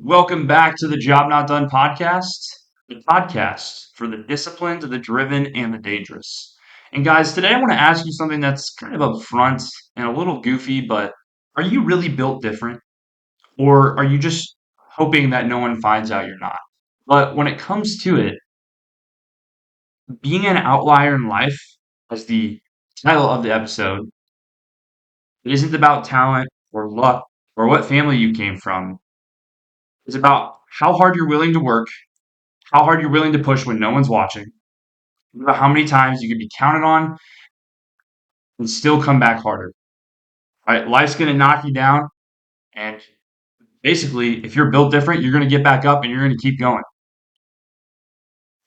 Welcome back to the Job Not Done podcast, the podcast for the disciplined, the driven, and the dangerous. And guys, today I want to ask you something that's kind of upfront and a little goofy, but are you really built different? Or are you just hoping that no one finds out you're not? But when it comes to it, being an outlier in life, as the title of the episode, it isn't about talent or luck or what family you came from. It's about how hard you're willing to work, how hard you're willing to push when no one's watching, about how many times you can be counted on and still come back harder. Right? Life's going to knock you down. And basically, if you're built different, you're going to get back up and you're going to keep going.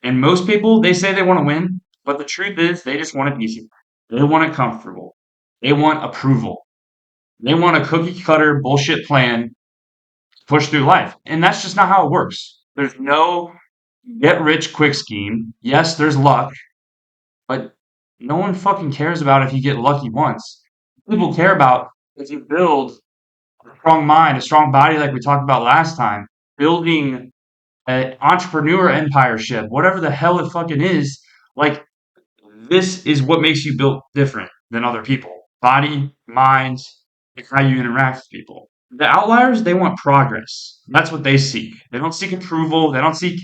And most people, they say they want to win, but the truth is they just want it easy. They want it comfortable. They want approval. They want a cookie cutter bullshit plan to push through life. And that's just not how it works. There's no get rich quick scheme. Yes, there's luck, but no one fucking cares about if you get lucky once. People care about if you build a strong mind, a strong body, like we talked about last time, building an entrepreneur empireship, whatever the hell it fucking is. Like, this is what makes you built different than other people. Body, mind, and how you interact with people. The outliers, they want progress. That's what they seek. They don't seek approval. They don't seek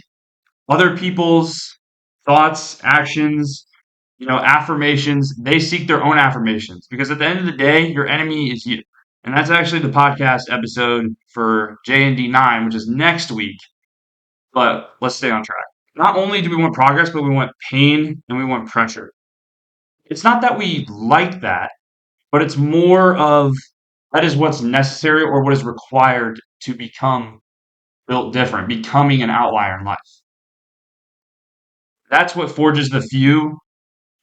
other people's thoughts, actions, affirmations. They seek their own affirmations because at the end of the day, your enemy is you. And that's actually the podcast episode for JND-09, which is next week. But let's stay on track. Not only do we want progress, but we want pain and we want pressure. It's not that we like that, but it's more of that is what's necessary or what is required to become built different, becoming an outlier in life. That's what forges the few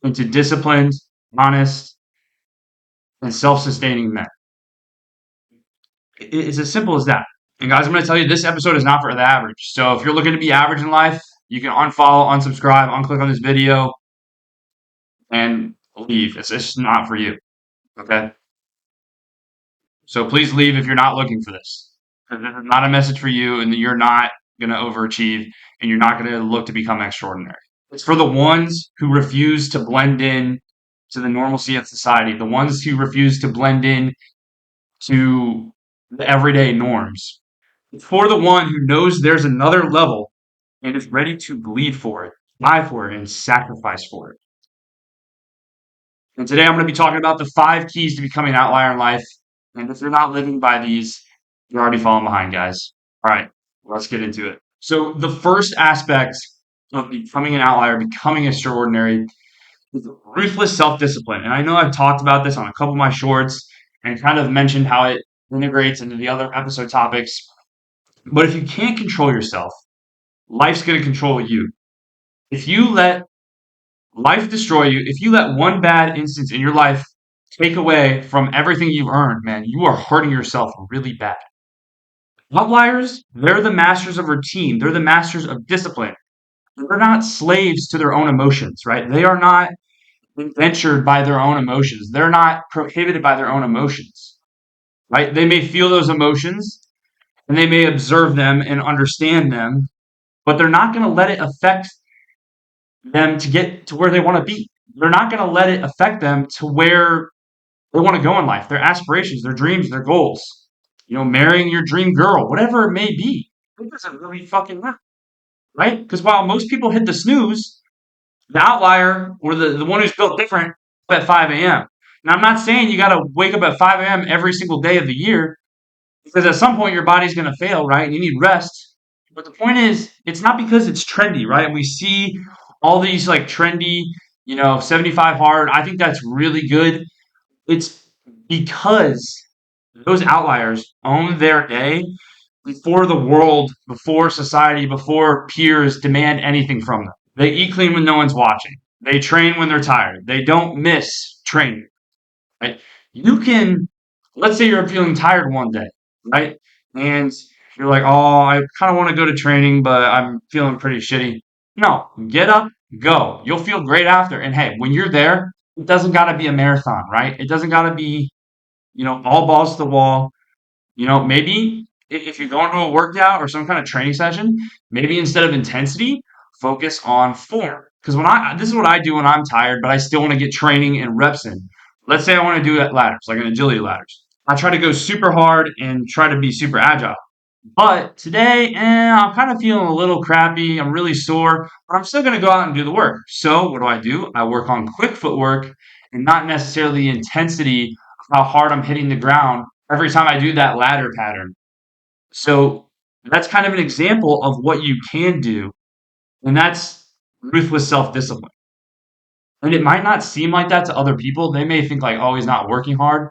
into disciplined, honest, and self-sustaining men. It's as simple as that. And guys, I'm going to tell you, this episode is not for the average. So if you're looking to be average in life, you can unfollow, unsubscribe, unclick on this video, and leave. It's just not for you. Okay? So please leave if you're not looking for this. This is not a message for you, and you're not going to overachieve, and you're not going to look to become extraordinary. It's for the ones who refuse to blend in to the normalcy of society, the ones who refuse to blend in to the everyday norms. It's for the one who knows there's another level and is ready to bleed for it, die for it, and sacrifice for it. And today I'm going to be talking about the 5 keys to becoming an outlier in life. And if you're not living by these, you're already falling behind, guys. All right, let's get into it. So the first aspect of becoming an outlier, becoming extraordinary, is ruthless self-discipline. And I know I've talked about this on a couple of my shorts and kind of mentioned how it integrates into the other episode topics. But if you can't control yourself, life's going to control you. If you let life destroy you, if you let one bad instance in your life take away from everything you've earned, man, you are hurting yourself really bad. Outliers, they're the masters of routine. They're the masters of discipline. They're not slaves to their own emotions, right? They are not indentured by their own emotions. They're not prohibited by their own emotions, right? They may feel those emotions and they may observe them and understand them, but they're not going to let it affect them to get to where they want to be. They're not going to let it affect them to where they want to go in life, their aspirations, their dreams, their goals. Marrying your dream girl, whatever it may be. It doesn't really fucking matter, right? Because while most people hit the snooze, the outlier or the one who's built different at 5 a.m. Now, I'm not saying you got to wake up at 5 a.m. every single day of the year because at some point your body's going to fail, right? And you need rest. But the point is, it's not because it's trendy, right? And we see all these like trendy, 75 hard. I think that's really good. It's because those outliers own their day before the world, before society, before peers demand anything from them. They eat clean when no one's watching. They train when they're tired. They don't miss training. Right? You can, let's say you're feeling tired one day, right? And you're like, oh, I kind of want to go to training, but I'm feeling pretty shitty. No, get up, go. You'll feel great after. And hey, when you're there, it doesn't got to be a marathon, right? It doesn't got to be, all balls to the wall. Maybe If you go into a workout or some kind of training session, maybe instead of intensity, focus on form. Because this is what I do when I'm tired, but I still want to get training and reps in. Let's say I want to do ladders, like an agility ladders. I try to go super hard and try to be super agile. But today, I'm kind of feeling a little crappy. I'm really sore, but I'm still going to go out and do the work. So what do? I work on quick footwork and not necessarily the intensity of how hard I'm hitting the ground every time I do that ladder pattern. So that's kind of an example of what you can do, and that's ruthless self-discipline. And it might not seem like that to other people. They may think like, oh, he's not working hard.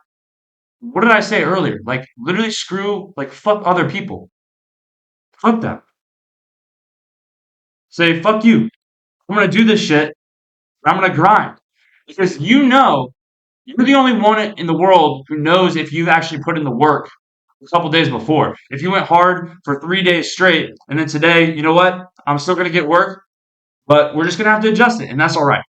What did I say earlier? Like literally fuck other people. Fuck them. Say, fuck you. I'm gonna do this shit. I'm gonna grind. Because you're the only one in the world who knows if you've actually put in the work a couple days before. If you went hard for 3 days straight, and then today, you know what? I'm still gonna get work, but we're just gonna have to adjust it, and that's all right.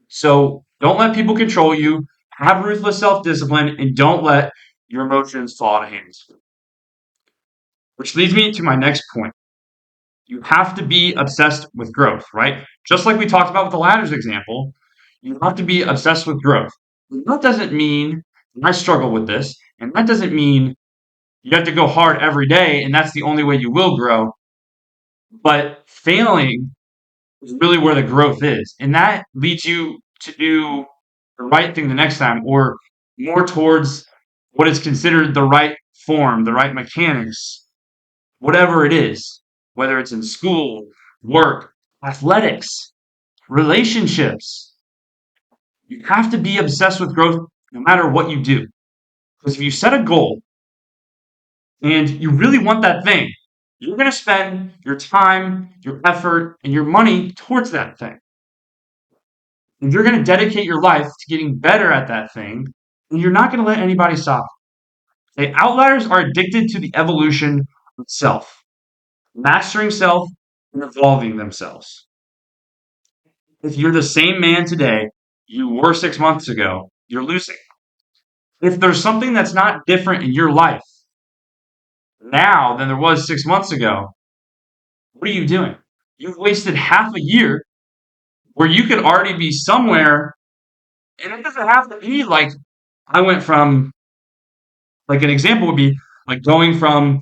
So don't let people control you. Have ruthless self-discipline, and don't let your emotions fall out of hands. Which leads me to my next point. You have to be obsessed with growth, right? Just like we talked about with the ladders example, you have to be obsessed with growth. That doesn't mean, and I struggle with this, and that doesn't mean you have to go hard every day and that's the only way you will grow. But failing is really where the growth is. And that leads you to do the right thing the next time or more towards what is considered the right form, the right mechanics, whatever it is, whether it's in school, work, athletics, relationships. You have to be obsessed with growth no matter what you do. Because if you set a goal and you really want that thing, you're going to spend your time, your effort, and your money towards that thing. And you're going to dedicate your life to getting better at that thing, and you're not going to let anybody stop. The outliers are addicted to the evolution of self, mastering self and evolving themselves. If you're the same man today you were 6 months ago, you're losing. If there's something that's not different in your life now than there was 6 months ago, what are you doing? You've wasted half a year where you could already be somewhere, and it doesn't have to be like I went from, like, an example would be like going from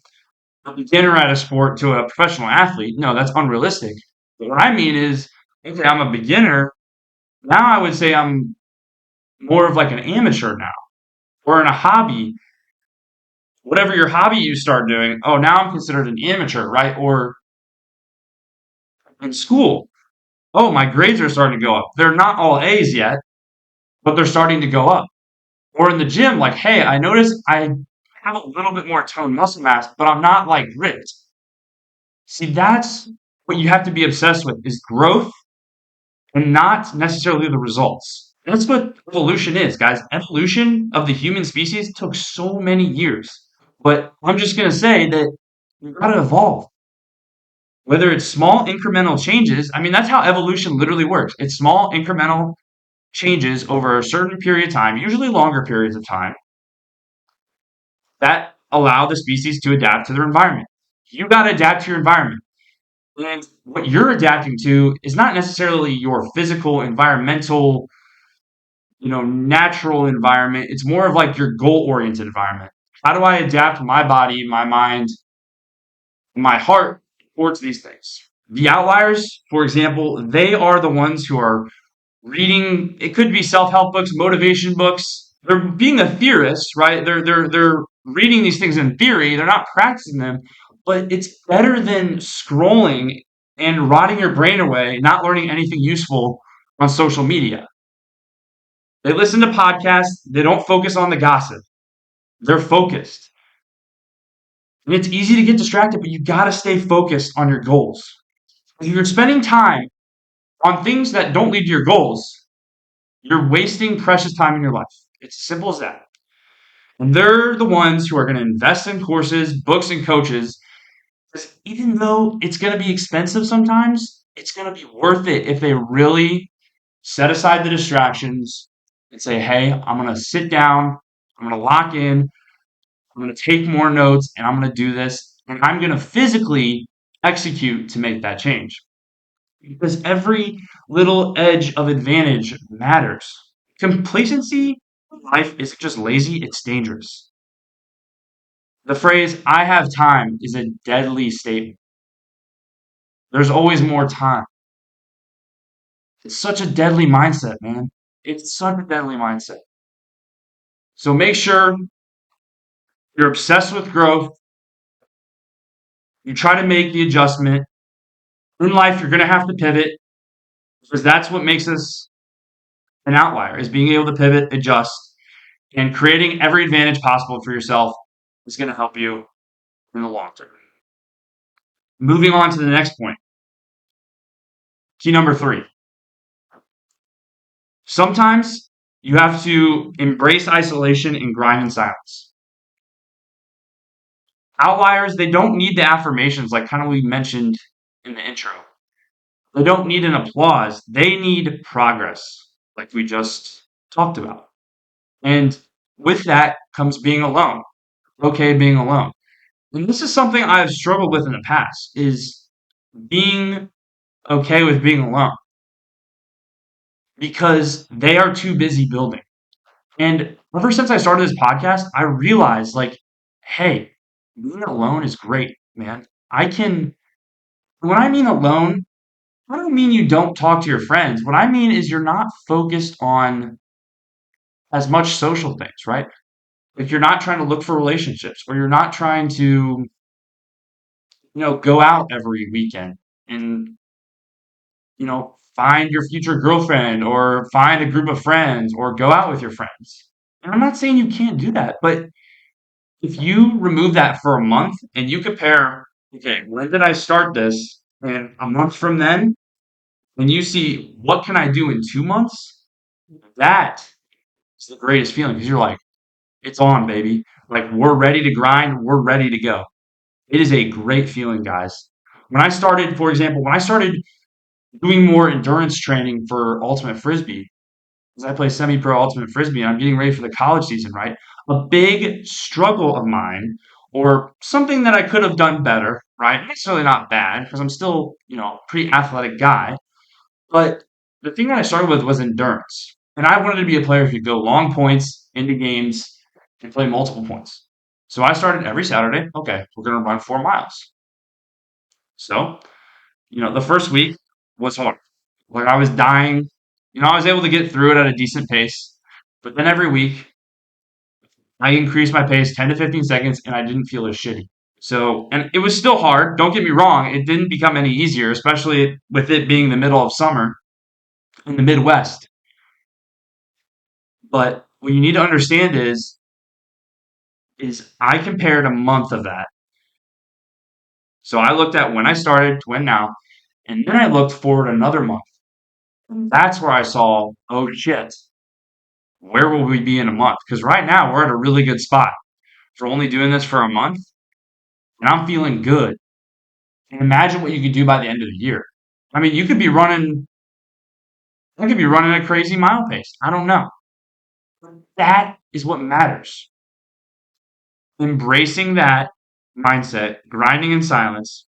a beginner at a sport to a professional athlete. No, that's unrealistic. But what I mean is, okay, I'm a beginner. Now I would say I'm more of like an amateur now, or in a hobby, whatever your hobby you start doing. Oh, now I'm considered an amateur, right? Or in school, oh, my grades are starting to go up. They're not all A's yet, but they're starting to go up. Or in the gym, like, hey, I notice I have a little bit more toned muscle mass, but I'm not like ripped. See, that's what you have to be obsessed with is growth and not necessarily the results. That's what evolution is, guys. Evolution of the human species took so many years. But I'm just going to say that you got to evolve. Whether it's small incremental changes, I mean, that's how evolution literally works. It's small incremental changes over a certain period of time, usually longer periods of time, that allow the species to adapt to their environment. You got to adapt to your environment. And what you're adapting to is not necessarily your physical, environmental, natural environment. It's more of like your goal oriented environment. How do I adapt my body, my mind, my heart towards these things? The outliers, for example, they are the ones who are reading, it could be self-help books, motivation books. They're being a theorist, right? They're reading these things in theory. They're not practicing them, but it's better than scrolling and rotting your brain away, not learning anything useful on social media. They listen to podcasts. They don't focus on the gossip. They're focused. And it's easy to get distracted, but you got to stay focused on your goals. If you're spending time on things that don't lead to your goals, you're wasting precious time in your life. It's as simple as that. And they're the ones who are going to invest in courses, books, and coaches. Because even though it's going to be expensive sometimes, it's going to be worth it if they really set aside the distractions and say, hey, I'm going to sit down, I'm going to lock in, I'm going to take more notes and I'm going to do this and I'm going to physically execute to make that change. Because every little edge of advantage matters. Complacency in life isn't just lazy, it's dangerous. The phrase, I have time, is a deadly statement. There's always more time. It's such a deadly mindset, man. It's such a deadly mindset. So make sure you're obsessed with growth. You try to make the adjustment. In life, you're going to have to pivot because that's what makes us an outlier, is being able to pivot, adjust, and creating every advantage possible for yourself is going to help you in the long term. Moving on to the next point. Key number 3. Sometimes you have to embrace isolation and grind in silence. Outliers, they don't need the affirmations like kind of we mentioned in the intro. They don't need an applause. They need progress, like we just talked about. And with that comes being alone. Okay, being alone. And this is something I've struggled with in the past is being okay with being alone because they are too busy building. And ever since I started this podcast, I realized like, hey, being alone is great, man. When I mean alone, I don't mean you don't talk to your friends. What I mean is you're not focused on as much social things, right? Like you're not trying to look for relationships or you're not trying to, go out every weekend and, find your future girlfriend or find a group of friends or go out with your friends. And I'm not saying you can't do that, but if you remove that for a month and you compare, okay, when did I start this? And a month from then, and you see what can I do in 2 months, that is the greatest feeling because you're like, it's on, baby. Like we're ready to grind, we're ready to go. It is a great feeling, guys. When I started, for example, when I started doing more endurance training for ultimate frisbee, because I play semi-pro ultimate frisbee and I'm getting ready for the college season, right? A big struggle of mine, or something that I could have done better, right? Necessarily not bad, because I'm still, pretty athletic guy. But the thing that I started with was endurance. And I wanted to be a player who could go long points into games and play multiple points. So I started every Saturday. Okay, we're going to run 4 miles. So, the first week was hard. Like I was dying. I was able to get through it at a decent pace. But then every week, I increased my pace 10 to 15 seconds and I didn't feel as shitty. So, and it was still hard. Don't get me wrong. It didn't become any easier, especially with it being the middle of summer in the Midwest. But what you need to understand is I compared a month of that. So I looked at when I started to when now, and then I looked forward another month. And that's where I saw, oh shit, where will we be in a month? Because right now we're at a really good spot for only doing this for a month, and I'm feeling good. And imagine what you could do by the end of the year. I mean, I could be running a crazy mile pace. I don't know. That is what matters. Embracing that mindset, grinding in silence.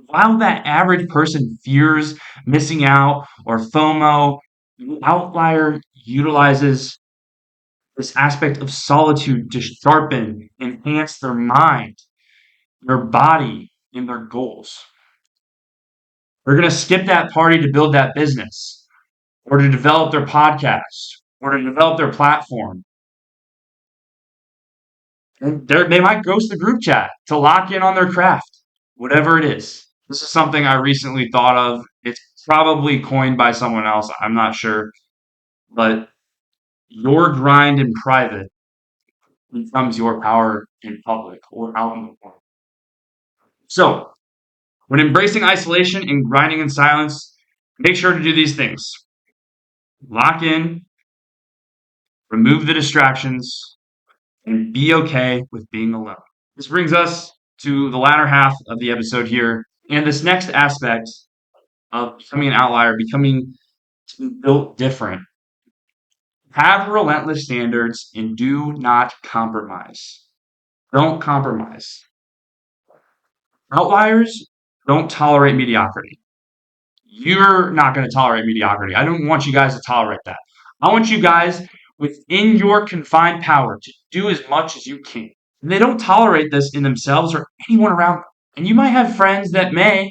While that average person fears missing out or FOMO, the outlier utilizes this aspect of solitude to sharpen, enhance their mind, their body, and their goals. They're going to skip that party to build that business or to develop their podcast or to develop their platform. And they might ghost the group chat to lock in on their craft, whatever it is. This is something I recently thought of. It's probably coined by someone else. I'm not sure. But your grind in private becomes your power in public or out in the world. So, when embracing isolation and grinding in silence, make sure to do these things. Lock in, remove the distractions, and be okay with being alone. This brings us to the latter half of the episode here. And this next aspect of becoming an outlier, becoming built different. Have relentless standards and do not compromise. Don't compromise. Outliers don't tolerate mediocrity. You're not going to tolerate mediocrity. I don't want you guys to tolerate that. I want you guys within your confined power to do as much as you can. And they don't tolerate this in themselves or anyone around them. And you might have friends that may,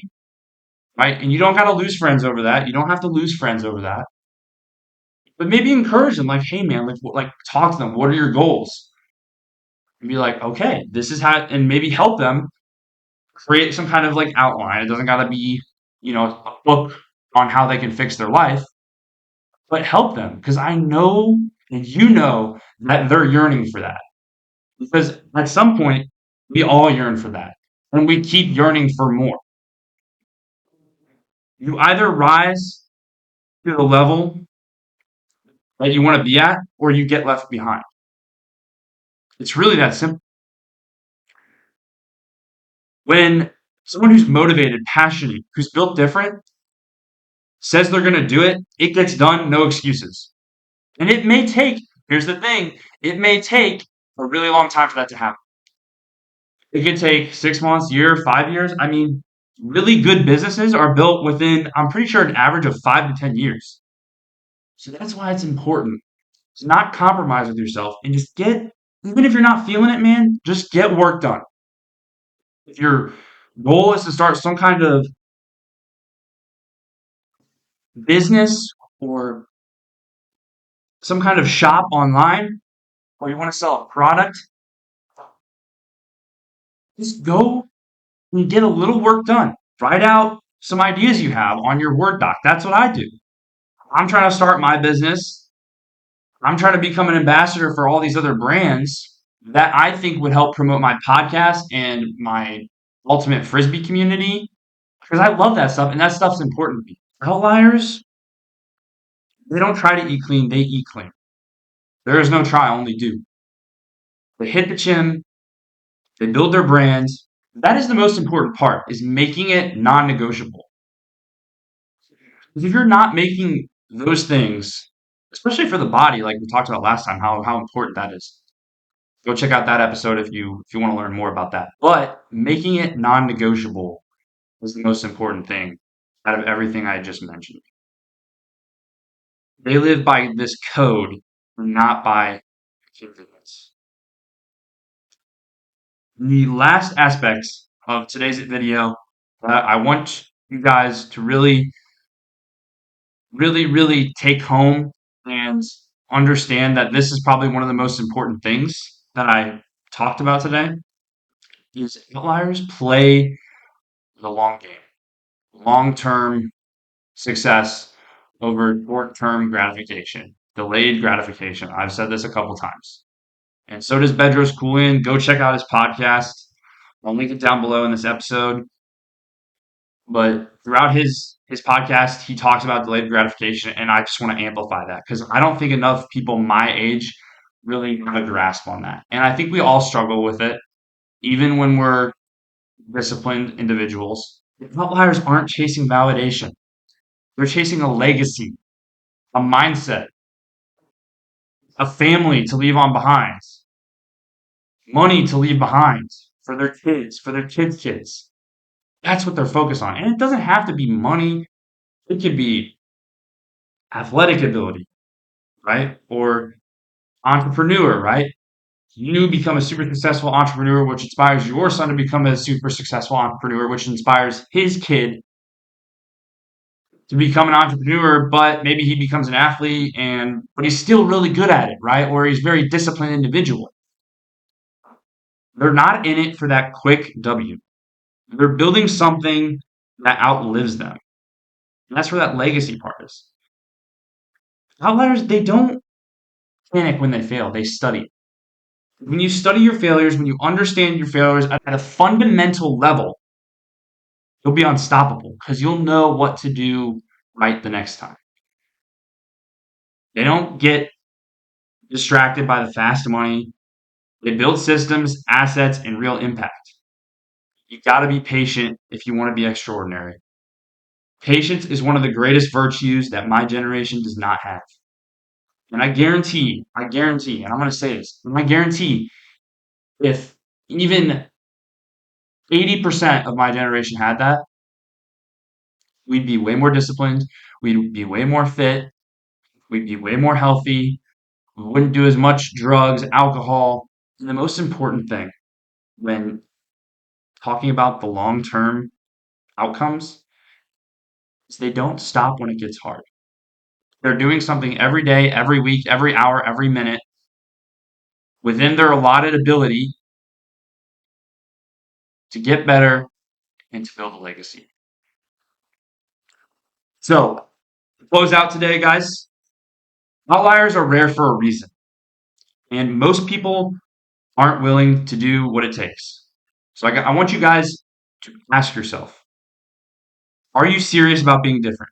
right? And you don't got to lose friends over that. You don't have to lose friends over that. But maybe encourage them, like, hey, man, like talk to them. What are your goals? And be like, okay, this is how, and maybe help them create some kind of like outline. It doesn't got to be, a book on how they can fix their life, but help them because I know and you know that they're yearning for that. Because at some point, we all yearn for that. And we keep yearning for more. You either rise to the level that you want to be at, or you get left behind. It's really that simple. When someone who's motivated, passionate, who's built different, says they're going to do it, it gets done, no excuses. And it may take, here's the thing, it may take a really long time for that to happen. It could take 6 months, year, 5 years. I mean, really good businesses are built within, I'm pretty sure, an average of 5 to 10 years. So that's why it's important to not compromise with yourself and just get, even if you're not feeling it, man, just get work done. If your goal is to start some kind of business or some kind of shop online, or you want to sell a product, just go and get a little work done. Write out some ideas you have on your Word doc. That's what I do. I'm trying to start my business. I'm trying to become an ambassador for all these other brands that I think would help promote my podcast and my ultimate frisbee community because I love that stuff and that stuff's important to me. Outliers, they don't try to eat clean, they eat clean. There is no try, only do. They hit the gym, they build their brands. That is the most important part, is making it non-negotiable. Because if you're not making those things, especially for the body, like we talked about last time, how important that is. Go check out that episode if you want to learn more about that. But making it non-negotiable is the most important thing out of everything I just mentioned. They live by this code, not by convenience. The last aspects of today's video that I want you guys to really, really, really take home and understand that this is probably one of the most important things that I talked about today is outliers play the long game, long-term success over short-term gratification, delayed gratification. I've said this a couple times. And so does Bedros Keuilian. Go check out his podcast. I'll link it down below in this episode. But throughout his podcast, he talks about delayed gratification, and I just want to amplify that because I don't think enough people my age really have a grasp on that. And I think we all struggle with it, even when we're disciplined individuals. Outliers aren't chasing validation. They're chasing a legacy, a mindset, a family to leave on behind, money to leave behind for their kids, for their kids' kids. That's what they're focused on. And it doesn't have to be money. It could be athletic ability, right? Or entrepreneur, right? You become a super successful entrepreneur, which inspires your son to become a super successful entrepreneur, which inspires his kid to become an entrepreneur, but maybe he becomes an athlete but he's still really good at it, right? Or he's a very disciplined individual. They're not in it for that quick W. They're building something that outlives them. And that's where that legacy part is. Outliers, they don't panic when they fail, they study. When you study your failures, when you understand your failures at a fundamental level, you'll be unstoppable because you'll know what to do right the next time. They don't get distracted by the fast money. They build systems, assets, and real impact. You got to be patient if you want to be extraordinary. Patience is one of the greatest virtues that my generation does not have. And I guarantee, and I'm going to say this, I guarantee if even 80% of my generation had that, we'd be way more disciplined. We'd be way more fit. We'd be way more healthy. We wouldn't do as much drugs, alcohol. And the most important thing when talking about the long term outcomes is they don't stop when it gets hard. They're doing something every day, every week, every hour, every minute within their allotted ability to get better and to build a legacy. So, to close out today, guys, outliers are rare for a reason. And most people aren't willing to do what it takes. So, I want you guys to ask yourself, are you serious about being different?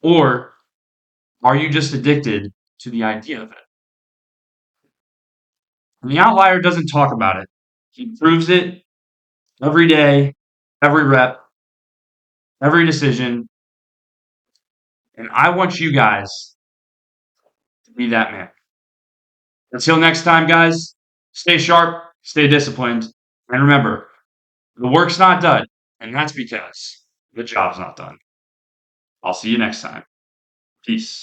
Or are you just addicted to the idea of it? And the outlier doesn't talk about it. He proves it every day, every rep, every decision. And I want you guys to be that man. Until next time, guys, stay sharp, stay disciplined, and remember, the work's not done, and that's because the job's not done. I'll see you next time. Peace.